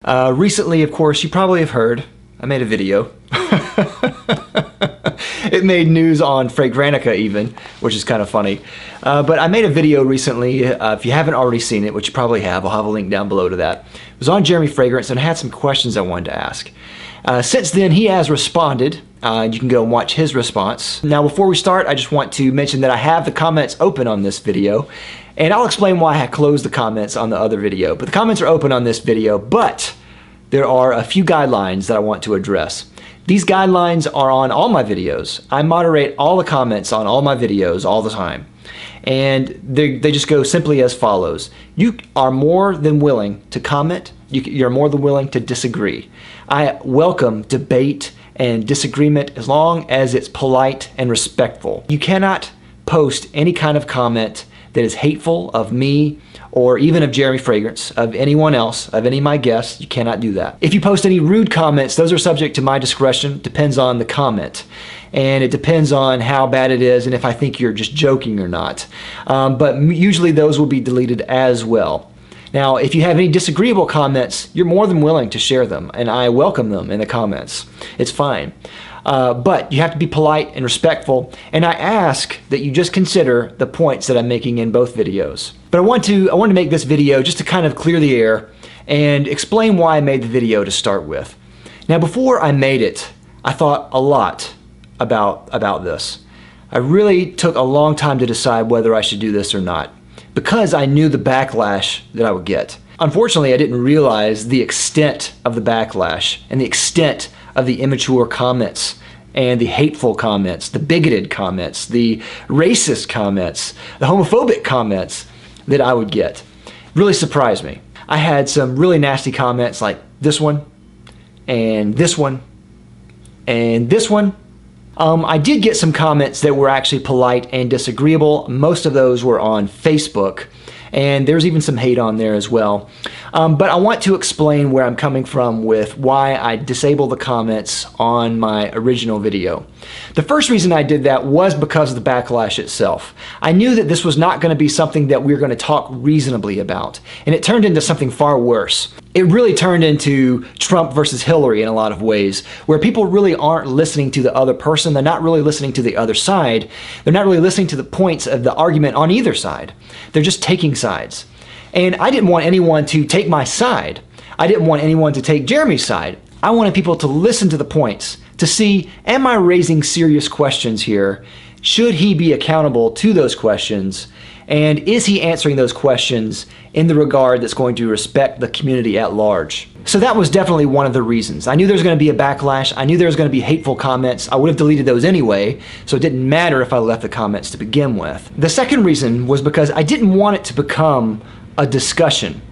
Recently, of course, you probably have heard, I made a video. It made news on Fragrantica even, which is kind of funny. But I made a video recently, if you haven't already seen it, which you probably have, I'll have a link down below to that. It was on Jeremy Fragrance and I had some questions I wanted to ask. Since then, he has responded. You can go and watch his response. Now, before we start, I just want to mention that I have the comments open on this video, and I'll explain why I closed the comments on the other video. But the comments are open on this video, but there are a few guidelines that I want to address. These guidelines are on all my videos. I moderate all the comments on all my videos all the time. And they just go simply as follows. You are more than willing to comment. You're more than willing to disagree. I welcome debate and disagreement as long as it's polite and respectful. You cannot post any kind of comment that is hateful of me or even of Jeremy Fragrance, of anyone else, of any of my guests. You cannot do that. If you post any rude comments, those are subject to my discretion. Depends on the comment. And it depends on how bad it is and if I think you're just joking or not. But usually those will be deleted as well. Now, if you have any disagreeable comments, you're more than willing to share them, and I welcome them in the comments. It's fine. But you have to be polite and respectful, and I ask that you just consider the points that I'm making in both videos. But I want to make this video just to kind of clear the air and explain why I made the video to start with. Now, before I made it, I thought a lot about this. I really took a long time to decide whether I should do this or not, because I knew the backlash that I would get. Unfortunately, I didn't realize the extent of the backlash and the extent of the immature comments and the hateful comments, the bigoted comments, the racist comments, the homophobic comments that I would get. It really surprised me. I had some really nasty comments like this one, and this one, and this one. I did get some comments that were actually polite and disagreeable. Most of those were on Facebook, and there's even some hate on there as well. But I want to explain where I'm coming from with why I disabled the comments on my original video. The first reason I did that was because of the backlash itself. I knew that this was not going to be something that we were going to talk reasonably about, and it turned into something far worse. It really turned into Trump versus Hillary in a lot of ways, where people really aren't listening to the other person. They're not really listening to the other side. They're not really listening to the points of the argument on either side. They're just taking sides. And I didn't want anyone to take my side. I didn't want anyone to take Jeremy's side. I wanted people to listen to the points, to see, am I raising serious questions here? Should he be accountable to those questions? And is he answering those questions in the regard that's going to respect the community at large? So that was definitely one of the reasons. I knew there was going to be a backlash. I knew there was going to be hateful comments. I would have deleted those anyway, so it didn't matter if I left the comments to begin with. The second reason was because I didn't want it to become a discussion.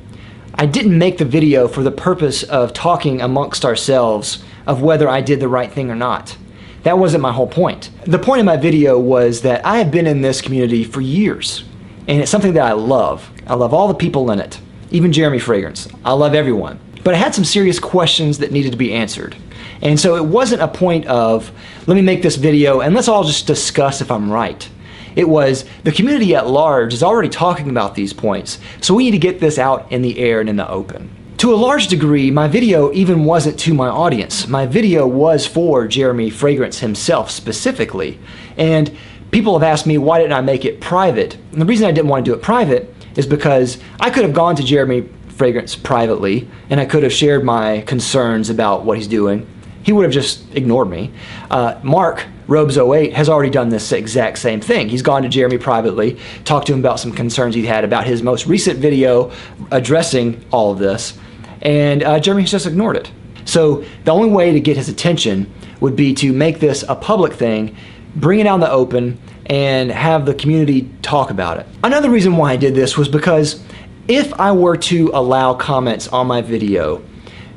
I didn't make the video for the purpose of talking amongst ourselves of whether I did the right thing or not. That wasn't my whole point. The point of my video was that I have been in this community for years, and it's something that I love. I love all the people in it, even Jeremy Fragrance. I love everyone. But I had some serious questions that needed to be answered. And so it wasn't a point of, let me make this video and let's all just discuss if I'm right. It was, the community at large is already talking about these points, so we need to get this out in the air and in the open. To a large degree, my video even wasn't to my audience. My video was for Jeremy Fragrance himself specifically. And people have asked me, why didn't I make it private? And the reason I didn't want to do it private is because I could have gone to Jeremy Fragrance privately and I could have shared my concerns about what he's doing. He would have just ignored me. Mark Robes08 has already done this exact same thing. He's gone to Jeremy privately, talked to him about some concerns he had about his most recent video addressing all of this, and Jeremy's just ignored it. So the only way to get his attention would be to make this a public thing, bring it out in the open, and have the community talk about it. Another reason why I did this was because if I were to allow comments on my video,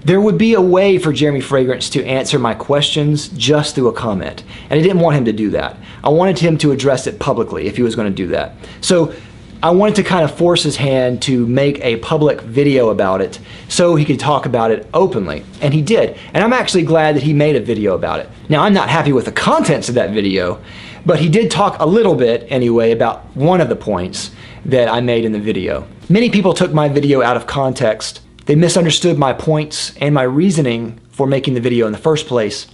there would be a way for Jeremy Fragrance to answer my questions just through a comment. And I didn't want him to do that. I wanted him to address it publicly if he was going to do that. So I wanted to kind of force his hand to make a public video about it so he could talk about it openly. And he did. And I'm actually glad that he made a video about it. Now, I'm not happy with the contents of that video, but he did talk a little bit anyway about one of the points that I made in the video. Many people took my video out of context They misunderstood my points and my reasoning for making the video in the first place.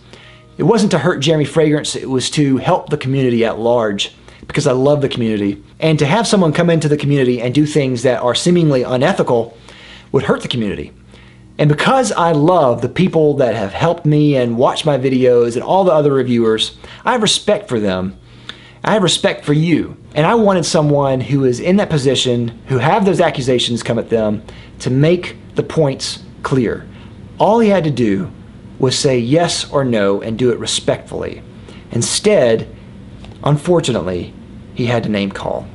It wasn't to hurt Jeremy Fragrance, it was to help the community at large, because I love the community. And to have someone come into the community and do things that are seemingly unethical would hurt the community. And because I love the people that have helped me and watched my videos and all the other reviewers, I have respect for them. I have respect for you. And I wanted someone who is in that position, who have those accusations come at them, to make the points clear. All he had to do was say yes or no and do it respectfully. Instead, unfortunately, he had to name call.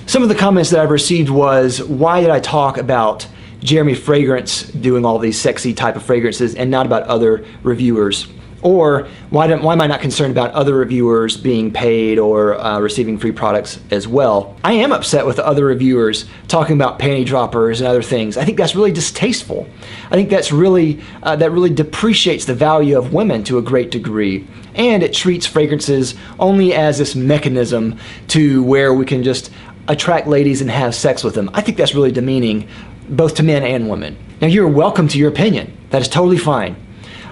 Some of the comments that I've received was, why did I talk about Jeremy Fragrance doing all these sexy type of fragrances and not about other reviewers? Or why am I not concerned about other reviewers being paid or receiving free products as well? I am upset with the other reviewers talking about panty droppers and other things. I think that's really distasteful. I think that's really that really depreciates the value of women to a great degree. And it treats fragrances only as this mechanism to where we can just attract ladies and have sex with them. I think that's really demeaning, both to men and women. Now, you're welcome to your opinion. That is totally fine.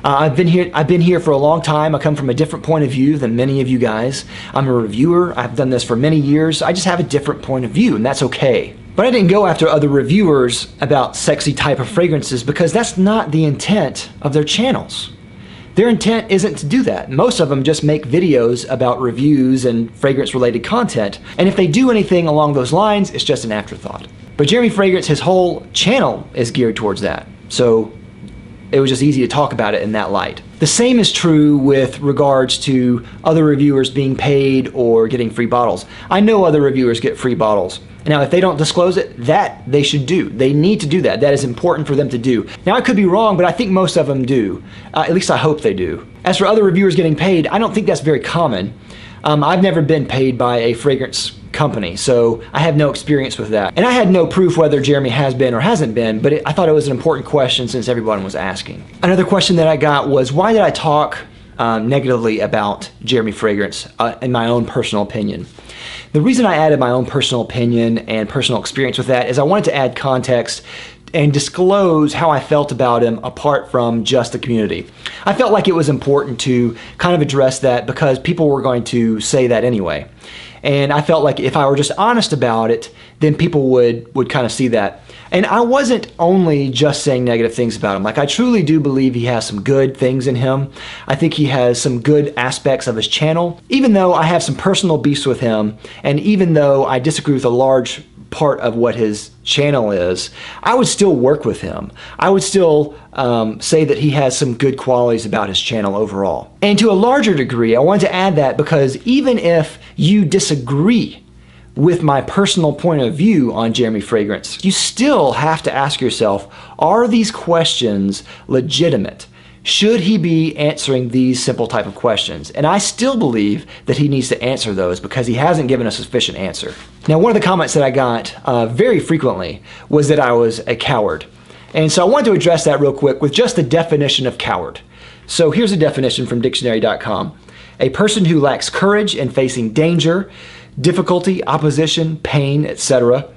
I've been here for a long time. I come from a different point of view than many of you guys. I'm a reviewer. I've done this for many years. I just have a different point of view, and that's okay. But I didn't go after other reviewers about sexy type of fragrances because that's not the intent of their channels. Their intent isn't to do that. Most of them just make videos about reviews and fragrance-related content, and if they do anything along those lines, it's just an afterthought. But Jeremy Fragrance, his whole channel is geared towards that. So it was just easy to talk about it in that light. The same is true with regards to other reviewers being paid or getting free bottles. I know other reviewers get free bottles. Now, if they don't disclose it, that they should do. They need to do that. That is important for them to do. Now, I could be wrong, but I think most of them do. At least I hope they do. As for other reviewers getting paid, I don't think that's very common. I've never been paid by a fragrance company, so I have no experience with that. And I had no proof whether Jeremy has been or hasn't been, but I thought it was an important question since everyone was asking. Another question that I got was, why did I talk negatively about Jeremy Fragrance in my own personal opinion? The reason I added my own personal opinion and personal experience with that is I wanted to add context and disclose how I felt about him apart from just the community. I felt like it was important to kind of address that because people were going to say that anyway. And I felt like if I were just honest about it, then people would kind of see that. And I wasn't only just saying negative things about him. Like, I truly do believe he has some good things in him. I think he has some good aspects of his channel. Even though I have some personal beefs with him, and even though I disagree with a large part of what his channel is, I would still work with him. I would still say that he has some good qualities about his channel overall. And to a larger degree, I wanted to add that because even if you disagree with my personal point of view on Jeremy Fragrance, you still have to ask yourself, are these questions legitimate? Should he be answering these simple type of questions? And I still believe that he needs to answer those because he hasn't given a sufficient answer. Now, one of the comments that I got very frequently was that I was a coward. And so I wanted to address that real quick with just the definition of coward. So here's a definition from dictionary.com. A person who lacks courage in facing danger, difficulty, opposition, pain, etc.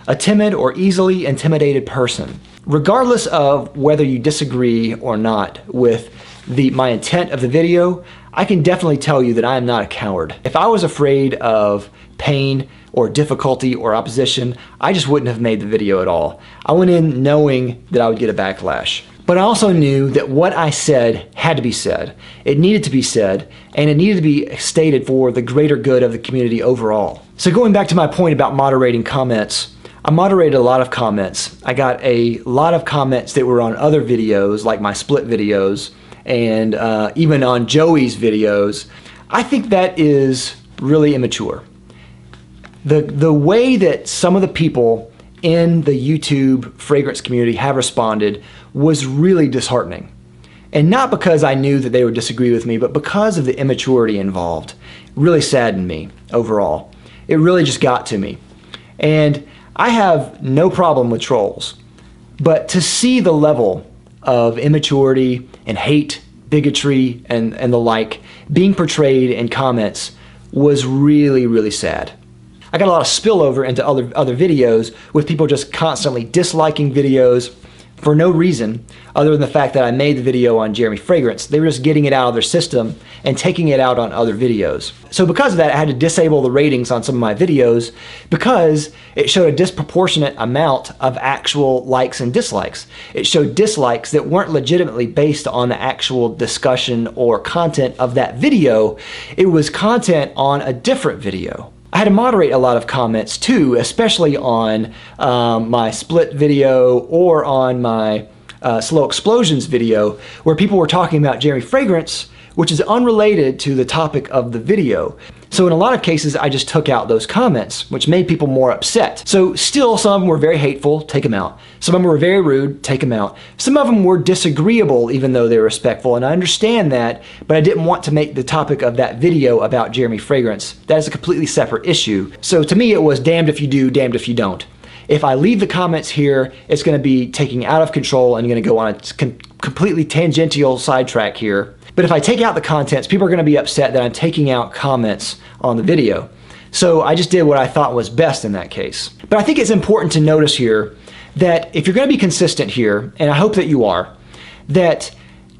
A timid or easily intimidated person. Regardless of whether you disagree or not with my intent of the video, I can definitely tell you that I am not a coward. If I was afraid of pain or difficulty or opposition, I just wouldn't have made the video at all. I went in knowing that I would get a backlash. But I also knew that what I said had to be said. It needed to be said, and it needed to be stated for the greater good of the community overall. So going back to my point about moderating comments, I moderated a lot of comments. I got a lot of comments that were on other videos, like my split videos, and even on Joey's videos. I think that is really immature. The way that some of the people in the YouTube fragrance community have responded was really disheartening. And not because I knew that they would disagree with me, but because of the immaturity involved. It really saddened me overall. It really just got to me. And I have no problem with trolls, but to see the level of immaturity and hate, bigotry, and the like being portrayed in comments was really, really sad. I got a lot of spillover into other videos with people just constantly disliking videos, for no reason other than the fact that I made the video on Jeremy Fragrance. They were just getting it out of their system and taking it out on other videos. So because of that, I had to disable the ratings on some of my videos because it showed a disproportionate amount of actual likes and dislikes. It showed dislikes that weren't legitimately based on the actual discussion or content of that video. It was content on a different video. I had to moderate a lot of comments too, especially on my split video or on my slow explosions video, where people were talking about Jeremy Fragrance, which is unrelated to the topic of the video. So in a lot of cases, I just took out those comments, which made people more upset. So still, some of them were very hateful, take them out. Some of them were very rude, take them out. Some of them were disagreeable, even though they were respectful, and I understand that, but I didn't want to make the topic of that video about Jeremy Fragrance. That is a completely separate issue. So to me, it was damned if you do, damned if you don't. If I leave the comments here, it's going to be taking out of control and going to go on a completely tangential sidetrack here. But if I take out the contents, people are going to be upset that I'm taking out comments on the video. So I just did what I thought was best in that case. But I think it's important to notice here that if you're going to be consistent here, and I hope that you are, that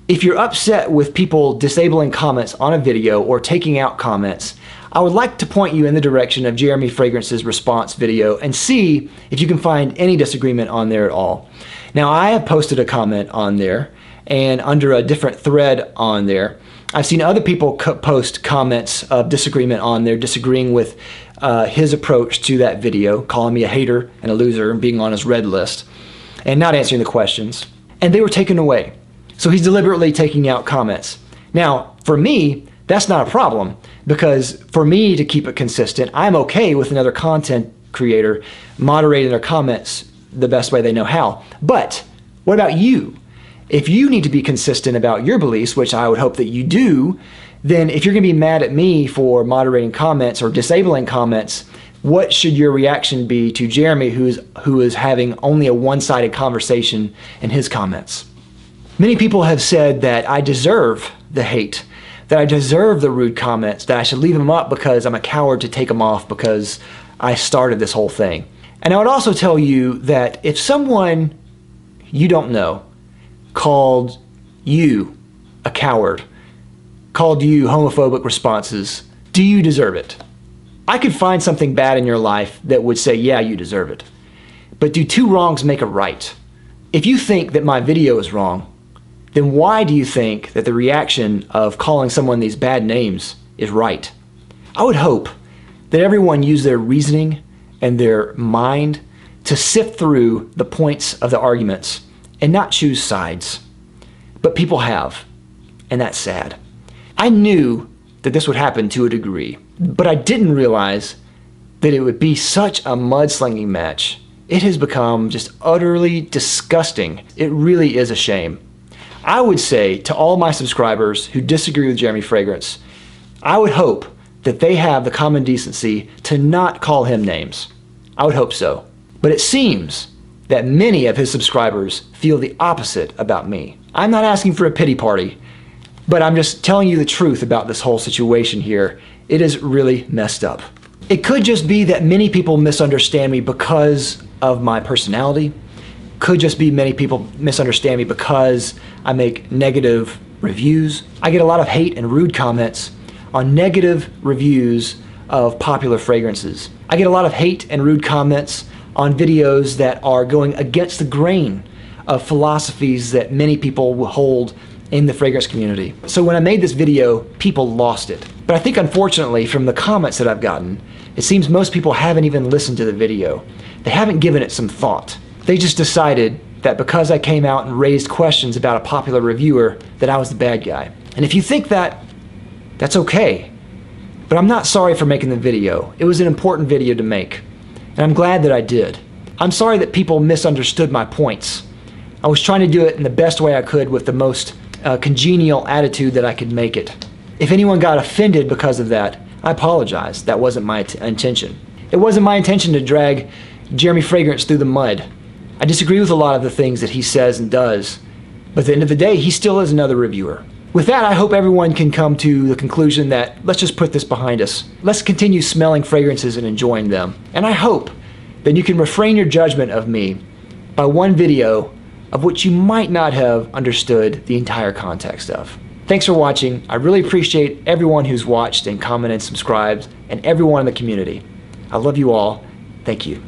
if you're upset with people disabling comments on a video or taking out comments, I would like to point you in the direction of Jeremy Fragrance's response video and see if you can find any disagreement on there at all. Now, I have posted a comment on there, and under a different thread on there, I've seen other people post comments of disagreement on there, disagreeing with his approach to that video, calling me a hater and a loser and being on his red list, and not answering the questions. And they were taken away. So he's deliberately taking out comments. Now, for me, that's not a problem, because for me to keep it consistent, I'm okay with another content creator moderating their comments the best way they know how. But what about you? If you need to be consistent about your beliefs, which I would hope that you do, then if you're going to be mad at me for moderating comments or disabling comments, what should your reaction be to Jeremy, who is having only a one-sided conversation in his comments? Many people have said that I deserve the hate, that I deserve the rude comments, that I should leave them up because I'm a coward to take them off because I started this whole thing. And I would also tell you that if someone you don't know called you a coward, called you homophobic responses, do you deserve it? I could find something bad in your life that would say, yeah, you deserve it. But do two wrongs make a right? If you think that my video is wrong, then why do you think that the reaction of calling someone these bad names is right? I would hope that everyone use their reasoning and their mind to sift through the points of the arguments and not choose sides. But people have, and that's sad. I knew that this would happen to a degree, but I didn't realize that it would be such a mudslinging match. It has become just utterly disgusting. It really is a shame. I would say to all my subscribers who disagree with Jeremy Fragrance, I would hope that they have the common decency to not call him names. I would hope so. But it seems that many of his subscribers feel the opposite about me. I'm not asking for a pity party, but I'm just telling you the truth about this whole situation here. It is really messed up. It could just be that many people misunderstand me because of my personality. Could just be many people misunderstand me because I make negative reviews. I get a lot of hate and rude comments on negative reviews of popular fragrances. I get a lot of hate and rude comments on videos that are going against the grain of philosophies that many people will hold in the fragrance community. So when I made this video, people lost it. But I think unfortunately from the comments that I've gotten, it seems most people haven't even listened to the video. They haven't given it some thought. They just decided that because I came out and raised questions about a popular reviewer, that I was the bad guy. And if you think that, that's okay. But I'm not sorry for making the video. It was an important video to make. And I'm glad that I did. I'm sorry that people misunderstood my points. I was trying to do it in the best way I could with the most congenial attitude that I could make it. If anyone got offended because of that, I apologize. That wasn't my intention. It wasn't my intention to drag Jeremy Fragrance through the mud. I disagree with a lot of the things that he says and does, but at the end of the day, he still is another reviewer. With that, I hope everyone can come to the conclusion that let's just put this behind us. Let's continue smelling fragrances and enjoying them. And I hope that you can refrain your judgment of me by one video of which you might not have understood the entire context of. Thanks for watching. I really appreciate everyone who's watched and commented, subscribed, and everyone in the community. I love you all. Thank you.